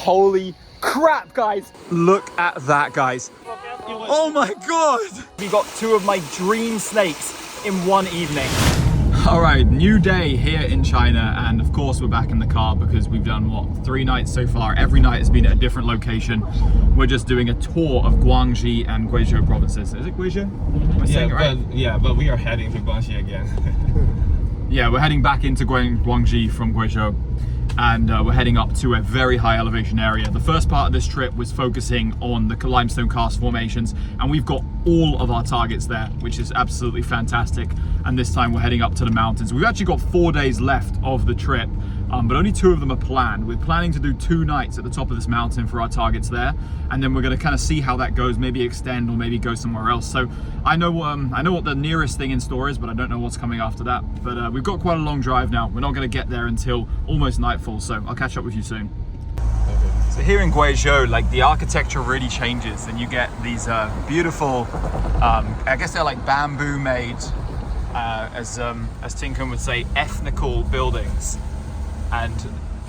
Holy crap, guys. Look at that, guys. Oh my God. We got two of my dream snakes in one evening. All right, new day here in China. And of course we're back in the car because we've done what, 3 nights so far. Every night has been at a different location. We're just doing a tour of Guangxi and Guizhou provinces. Is it Guizhou? Am I saying it right? But we are heading to Guangxi again. Yeah, we're heading back into Guangxi from Guizhou. And we're heading up to a very high elevation area. The first part of this trip was focusing on the limestone karst formations, and we've got all of our targets there, which is absolutely fantastic. And this time we're heading up to the mountains. We've actually got 4 days left of the trip, but only 2 of them are planned. We're planning to do 2 nights at the top of this mountain for our targets there, and then we're going to kind of see how that goes, maybe extend or maybe go somewhere else. So I know what the nearest thing in store is, but I don't know what's coming after that. But we've got quite a long drive now. We're not going to get there until almost nightfall, so I'll catch up with you soon. Okay. So here in Guizhou, like, the architecture really changes, and you get these beautiful, I guess they're like bamboo made, as Tinkun would say, ethnical buildings. And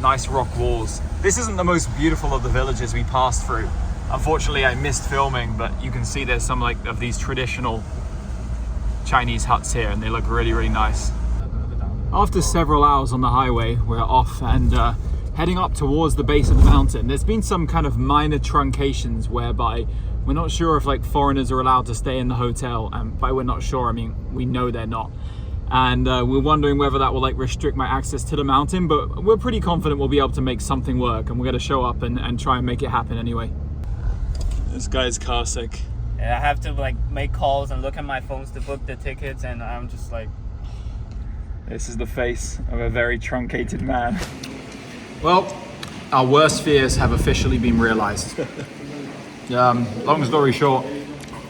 nice rock walls. This isn't the most beautiful of the villages we passed through. Unfortunately, I missed filming, but you can see there's some of these traditional Chinese huts here, and they look really, really nice. After several hours on the highway, we're off and heading up towards the base of the mountain. There's been some kind of minor truncations whereby we're not sure if foreigners are allowed to stay in the hotel, and by we're not sure, I mean we know they're not. And we're wondering whether that will restrict my access to the mountain, but we're pretty confident we'll be able to make something work, and we're going to show up and try and make it happen anyway. This guy's car sick. Yeah, I have to make calls and look at my phones to book the tickets, and I'm just like... This is the face of a very truncated man. Well, our worst fears have officially been realized. Long story short,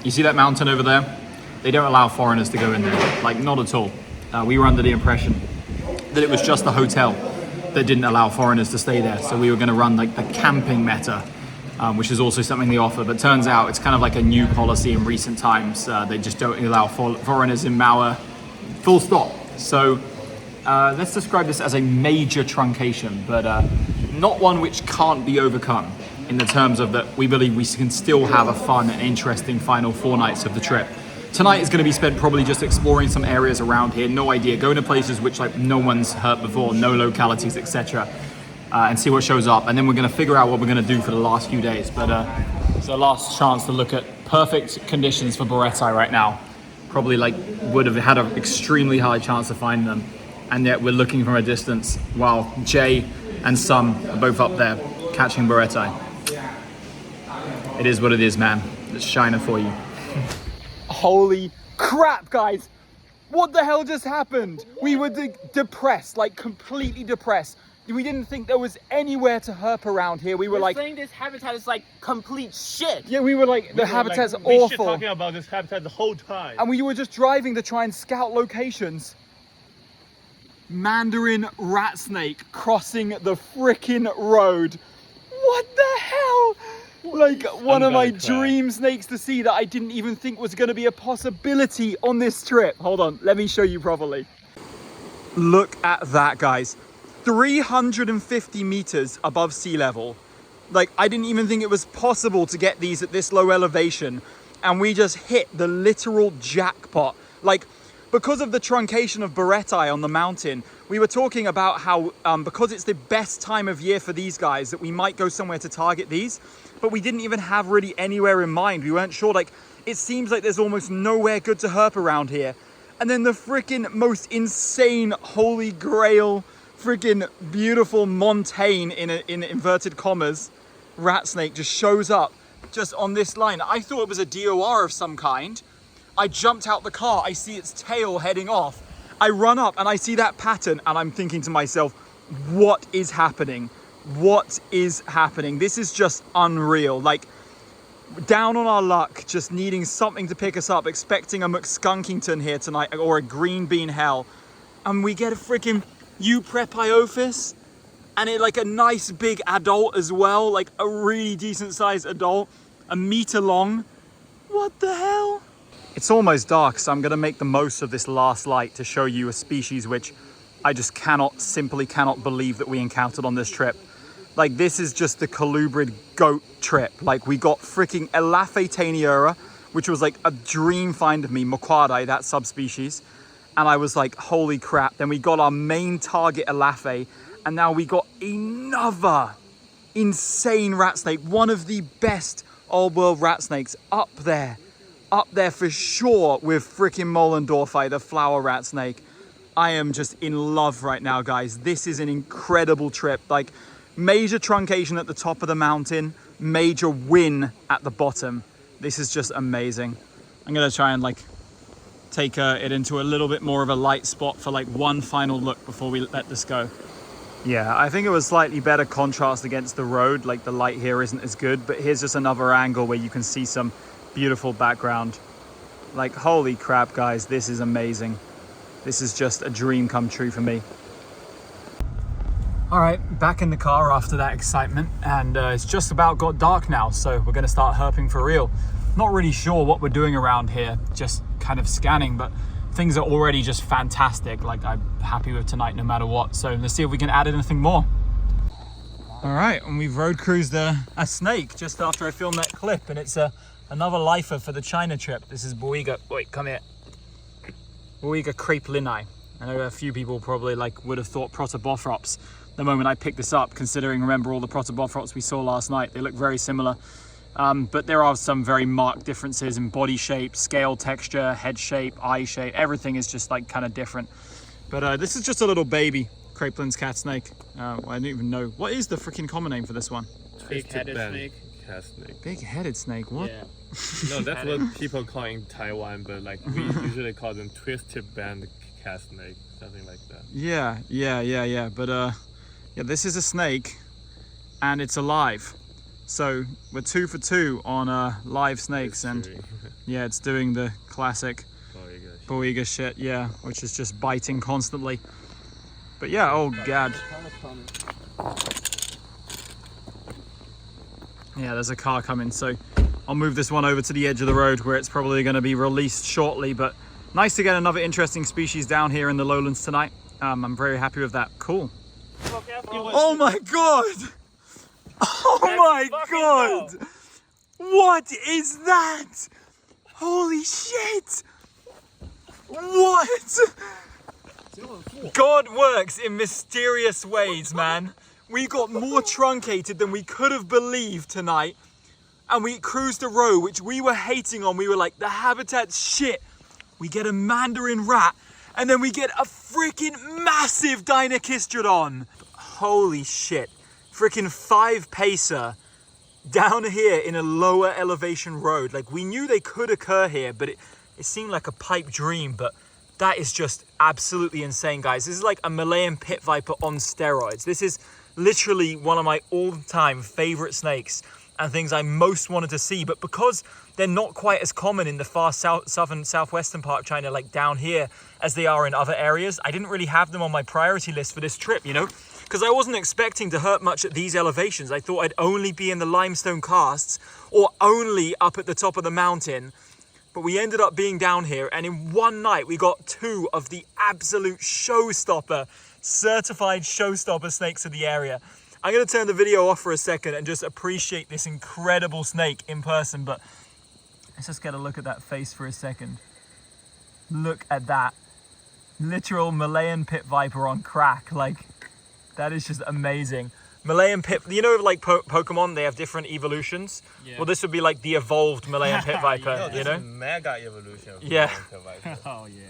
you see that mountain over there? They don't allow foreigners to go in there, not at all. We were under the impression that it was just the hotel that didn't allow foreigners to stay there. So we were going to run the camping meta, which is also something they offer. But turns out it's kind of like a new policy in recent times. They just don't allow foreigners in Mao, full stop. So let's describe this as a major truncation, but not one which can't be overcome, in the terms of that we believe we can still have a fun and interesting final 4 nights of the trip. Tonight is going to be spent probably just exploring some areas around here, no idea, going to places which no one's hurt before, no localities, etc. And see what shows up. And then we're going to figure out what we're going to do for the last few days. But it's our last chance to look at perfect conditions for Boretai right now. Probably would have had an extremely high chance to find them. And yet we're looking from a distance while Jay and Sum are both up there catching Boretai. It is what it is, man. It's China for you. Holy crap, guys. What the hell just happened? We were depressed, completely depressed. We didn't think there was anywhere to herp around here. We were saying this habitat is complete shit. Yeah, we were the habitat's awful. We were talking about this habitat the whole time. And we were just driving to try and scout locations. Mandarin rat snake crossing the frickin' road. What the hell? One of my dream snakes to see that I didn't even think was going to be a possibility on this trip. Hold on, let me show you properly. Look at that, guys. 350 meters above sea level. I didn't even think it was possible to get these at this low elevation. And we just hit the literal jackpot. Because of the truncation of Boretai on the mountain, we were talking about how, because it's the best time of year for these guys, that we might go somewhere to target these. But we didn't even have really anywhere in mind. We weren't sure. It seems like there's almost nowhere good to herp around here. And then the freaking most insane holy grail, freaking beautiful montane in inverted commas, rat snake just shows up just on this line. I thought it was a DOR of some kind. I jumped out the car. I see its tail heading off. I run up and I see that pattern, and I'm thinking to myself, what is happening? What is happening? This is just unreal. Down on our luck, just needing something to pick us up, expecting a McSkunkington here tonight, or a green bean hell. And we get a freaking Euprepiophis, and a nice big adult as well, a really decent sized adult, 1 meter long. What the hell? It's almost dark, so I'm going to make the most of this last light to show you a species which I just simply cannot believe that we encountered on this trip. Like, this is just the colubrid goat trip. Like, we got freaking Elafe taeniura, which was like a dream find of me, Moquadi, that subspecies. And I was like, holy crap. Then we got our main target, Elafe, and now we got another insane rat snake. One of the best old world rat snakes up there for sure with freaking Mollendorfi, the flower rat snake. I am just in love right now, guys. This is an incredible trip. Like, major truncation at the top of the mountain, major win at the bottom. This is just amazing. I'm gonna try and like take it into a little bit more of a light spot for like one final look before we let this go. Yeah, I think it was slightly better contrast against the road. Like, the light here isn't as good, but here's just another angle where you can see some beautiful background. Like, holy crap, guys, this is amazing. This is just a dream come true for me. All right, back in the car after that excitement, and it's just about got dark now, so we're gonna start herping for real. Not really sure what we're doing around here, just kind of scanning, but things are already just fantastic. Like, I'm happy with tonight no matter what. So let's see if we can add anything more. All right, and we've road cruised a snake just after I filmed that clip, and it's another lifer for the China trip. This is Boiga, wait, come here. Boiga crapelini. I know a few people probably like would have thought Protobothrops the moment I picked this up, considering, remember, all the Protobothrops we saw last night. They look very similar. But there are some very marked differences in body shape, scale texture, head shape, eye shape. Everything is just like kind of different. But this is just a little baby Kraepelin's cat snake. I don't even know. What is the freaking common name for this one? Big-headed snake. Cat snake. Big-headed snake, what? Yeah. No, that's what people call in Taiwan, but like we usually call them twisted band cat snake, something like that. Yeah. But yeah, this is a snake and it's alive. So we're 2 for 2 on live snakes, and yeah, it's doing the classic Boiga shit, yeah, which is just biting constantly. But yeah, oh god. Yeah, there's a car coming, so I'll move this one over to the edge of the road where it's probably going to be released shortly. But nice to get another interesting species down here in the lowlands tonight. I'm very happy with that. Cool. Oh my god! Oh my god! What is that? Holy shit! What? God works in mysterious ways, man. We got more truncated than we could have believed tonight. And we cruised a row which we were hating on. We were like, the habitat's shit. We get a Mandarin rat, and then we get a freaking massive Deinechistrodon. Holy shit. Freaking 5 pacer down here in a lower elevation road. Like, we knew they could occur here, but it seemed like a pipe dream. But that is just absolutely insane, guys. This is like a Malayan pit viper on steroids. This is literally one of my all-time favorite snakes and things I most wanted to see. But because they're not quite as common in the far southwestern part of China, like down here, as they are in other areas, I didn't really have them on my priority list for this trip, you know? Because I wasn't expecting to hurt much at these elevations. I thought I'd only be in the limestone karsts or only up at the top of the mountain. But we ended up being down here, and in one night we got 2 of the absolute showstopper, certified showstopper snakes of the area. I'm going to turn the video off for a second and just appreciate this incredible snake in person. But let's just get a look at that face for a second. Look at that. Literal Malayan pit viper on crack. Like, that is just amazing. Malayan pit, you know, like Pokemon, they have different evolutions. Yeah. Well, this would be like the evolved Malayan pit viper, no, you know? Mega evolution of yeah. Malayan pit viper. Oh yeah.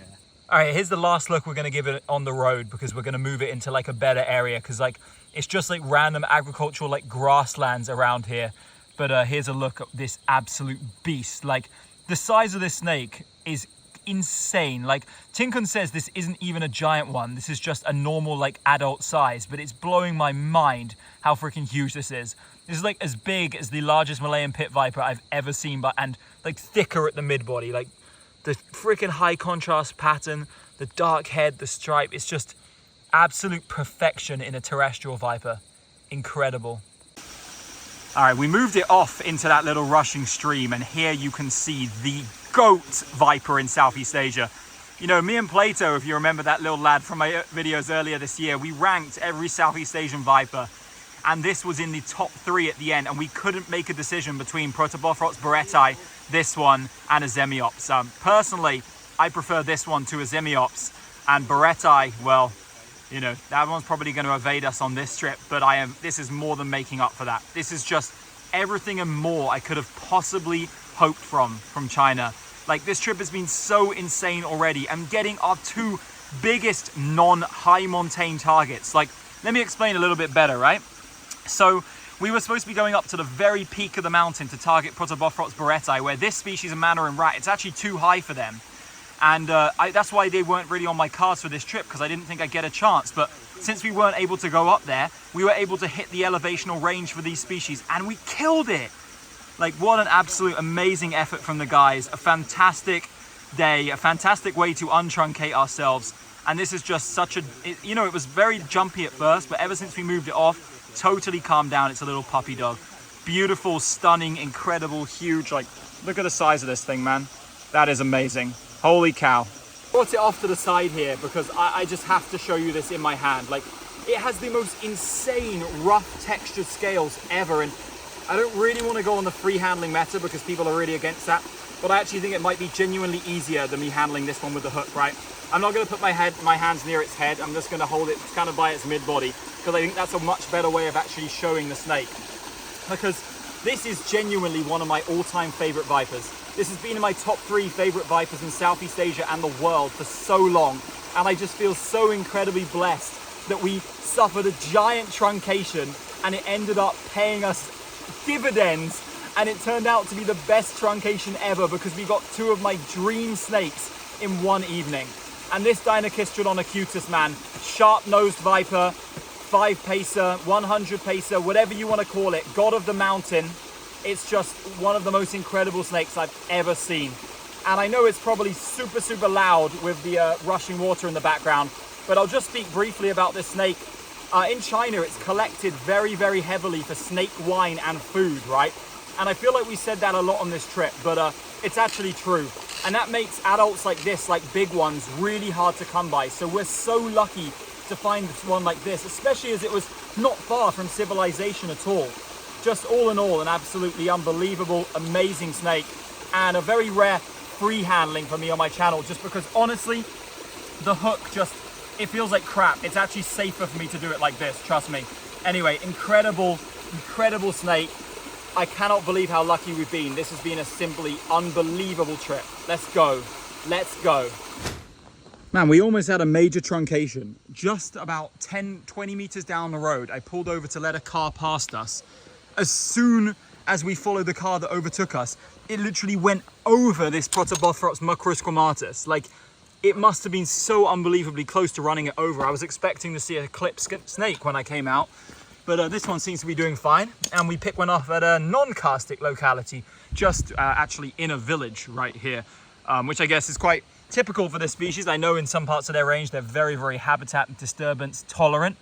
All right, here's the last look we're going to give it on the road, because we're going to move it into like a better area, because like it's just like random agricultural like grasslands around here. But here's a look at this absolute beast. Like, the size of this snake is insane. Like, Tinkun says this isn't even a giant one. This is just a normal like adult size, but it's blowing my mind how freaking huge this is. This is like as big as the largest Malayan pit viper I've ever seen, but and like thicker at the mid body. Like, the freaking high contrast pattern, the dark head, the stripe, it's just absolute perfection in a terrestrial viper. Incredible. All right, we moved it off into that little rushing stream, and here you can see the goat viper in Southeast Asia. You know, me and Plato, if you remember that little lad from my videos earlier this year, we ranked every Southeast Asian viper, and this was in the top 3 at the end, and we couldn't make a decision between Protobothrops barretti, this one, and a Zemiops. Personally, I prefer this one to a Zemiops, and barretti, well, you know, that one's probably going to evade us on this trip, but this is more than making up for that. This is just everything and more I could have possibly hoped from China. Like, this trip has been so insane already. I'm getting our 2 biggest non-high montane targets. Like, let me explain a little bit better, right? So we were supposed to be going up to the very peak of the mountain to target Protobothrops barretti, where this species of Mandarin rat, it's actually too high for them. And that's why they weren't really on my cards for this trip, because I didn't think I'd get a chance. But since we weren't able to go up there, we were able to hit the elevational range for these species, and we killed it. Like, what an absolute amazing effort from the guys. A fantastic day, a fantastic way to untruncate ourselves. And this is just such a, you know, it was very jumpy at first, but ever since we moved it off, totally calmed down. It's a little puppy dog. Beautiful, stunning, incredible, huge. Like, look at the size of this thing, man. That is amazing. Holy cow. Brought it off to the side here because I just have to show you this in my hand. Like, it has the most insane rough textured scales ever, and I don't really want to go on the free handling meta because people are really against that, but I actually think it might be genuinely easier than me handling this one with the hook, right? I'm not going to put my hands near its head. I'm just going to hold it kind of by its mid-body, because I think that's a much better way of actually showing the snake. Because this is genuinely one of my all-time favorite vipers. This has been in my top 3 favorite vipers in Southeast Asia and the world for so long, and I just feel so incredibly blessed that we suffered a giant truncation and it ended up paying us dividends, and it turned out to be the best truncation ever because we got 2 of my dream snakes in one evening. And this Dinocystrodon acutus, man, sharp-nosed viper, 5 pacer, 100 pacer, whatever you want to call it, god of the mountain. It's just one of the most incredible snakes I've ever seen. And I know it's probably super, super loud with the rushing water in the background, but I'll just speak briefly about this snake. In China, it's collected very, very heavily for snake wine and food, right? And I feel like we said that a lot on this trip, but it's actually true. And that makes adults like this, like big ones, really hard to come by. So we're so lucky to find one like this, especially as it was not far from civilization at all. Just all in all, an absolutely unbelievable, amazing snake, and a very rare free handling for me on my channel, just because honestly, the hook just, it feels like crap. It's actually safer for me to do it like this, trust me. Anyway, incredible, incredible snake. I cannot believe how lucky we've been. This has been a simply unbelievable trip. Let's go. Let's go. Man, we almost had a major truncation. Just about 10-20 meters down the road, I pulled over to let a car past us. As soon as we followed the car that overtook us, it literally went over this Protobothrops mucrosquamatus. Like, it must have been so unbelievably close to running it over. I was expecting to see a clipped snake when I came out, but this one seems to be doing fine. And we picked one off at a non-karstic locality, just actually in a village right here, which I guess is quite typical for this species. I know in some parts of their range, they're very, very habitat disturbance tolerant.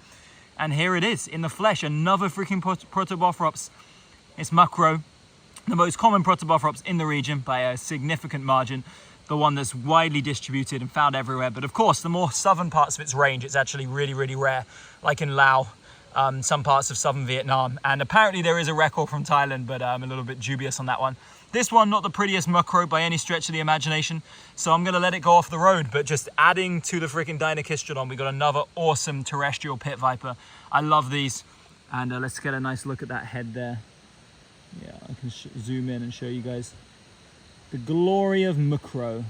And here it is in the flesh, another freaking Protobothrops. It's mucro, the most common Protobothrops in the region by a significant margin, the one that's widely distributed and found everywhere. But of course, the more southern parts of its range, it's actually really, really rare, like in Laos, some parts of southern Vietnam. And apparently there is a record from Thailand, but I'm a little bit dubious on that one. This one, not the prettiest mucro by any stretch of the imagination, so I'm gonna let it go off the road, but just adding to the freaking Dinocystrodon, we got another awesome terrestrial pit viper. I love these, and let's get a nice look at that head there. Yeah, I can zoom in and show you guys the glory of mucro.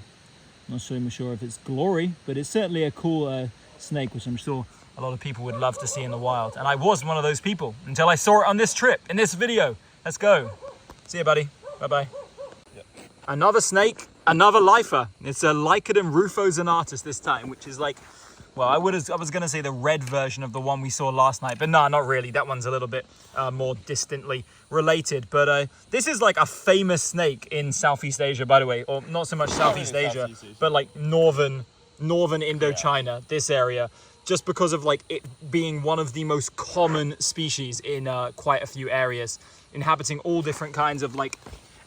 Not so sure if it's glory, but it's certainly a cool snake, which I'm sure a lot of people would love to see in the wild. And I was one of those people until I saw it on this trip, in this video. Let's go. See you, buddy. Bye-bye. Yep. Another snake, another lifer. It's a Lycodon rufozonatus this time, which is like, well, I was going to say the red version of the one we saw last night, but no, not really. That one's a little bit more distantly related. But this is like a famous snake in Southeast Asia, by the way, or not so much Southeast Asia, but like northern Indochina, this area, just because of like it being one of the most common species in quite a few areas, inhabiting all different kinds of like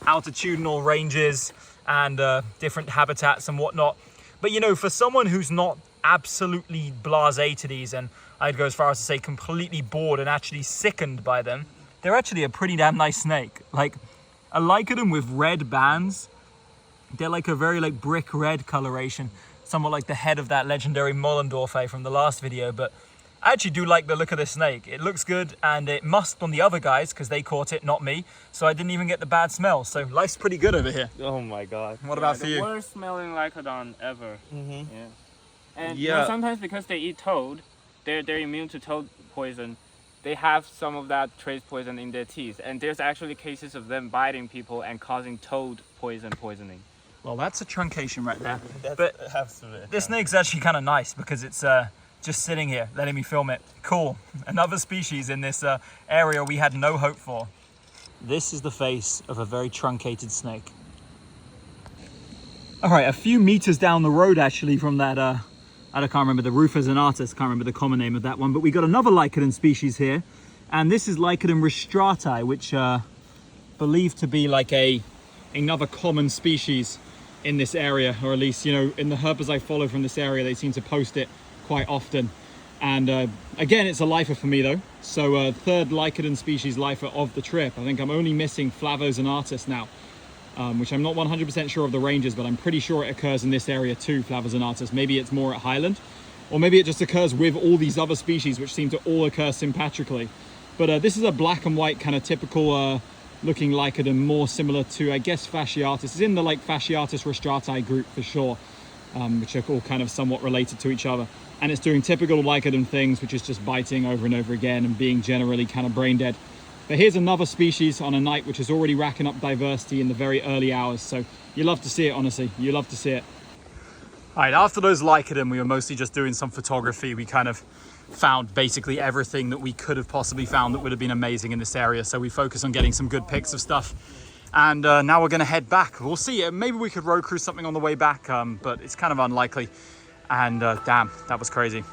altitudinal ranges and different habitats and whatnot. But you know, for someone who's not absolutely blasé to these, and I'd go as far as to say completely bored and actually sickened by them, they're actually a pretty damn nice snake. Like, I like them with red bands. They're like a very like brick red coloration, somewhat like the head of that legendary Mollendorf from the last video. But I actually do like the look of this snake. It looks good, and it must on the other guys because they caught it, not me. So I didn't even get the bad smell. So life's pretty good over here. Oh my god. What about for the you? worst smelling lycodon ever. Yeah. And you Yeah. know, sometimes because they eat toad, they're immune to toad poison. They have some of that trace poison in their teeth, and there's actually cases of them biting people and causing toad poisoning. Well, that's a truncation right there. That's But absolutely. this snake's actually kind of nice because it's just sitting here, letting me film it. Cool. Another species in this area we had no hope for. This is the face of a very truncated snake. All right, a few meters down the road actually from that, I can't remember, the Rufus Anatus, can't remember the common name of that one, but we got another Lycodon species here. And this is Lycodon ristrati, which believed to be like another common species in this area, or at least, you know, in the herpers I follow from this area, they seem to post it quite often. And again, it's a lifer for me though. So third Lycodon species lifer of the trip. I think I'm only missing Flavos Anatus now, which I'm not 100% sure of the ranges, but I'm pretty sure it occurs in this area too, Flavos Anatus. Maybe it's more at Highland, or maybe it just occurs with all these other species which seem to all occur sympatrically. But this is a black and white kind of typical looking Lycodon, more similar to, I guess, Fasciatus. It's in the like Fasciatus ristrati group for sure, which are all kind of somewhat related to each other. And it's doing typical Lycodon things, which is just biting over and over again and being generally kind of brain dead. But here's another species on a night which is already racking up diversity in the very early hours. So you love to see it, honestly. You love to see it. All right, after those Lycodon, we were mostly just doing some photography. We kind of found basically everything that we could have possibly found that would have been amazing in this area. So we focused on getting some good pics of stuff. And now we're gonna head back. We'll see. Maybe we could road cruise something on the way back, but it's kind of unlikely. And damn, that was crazy.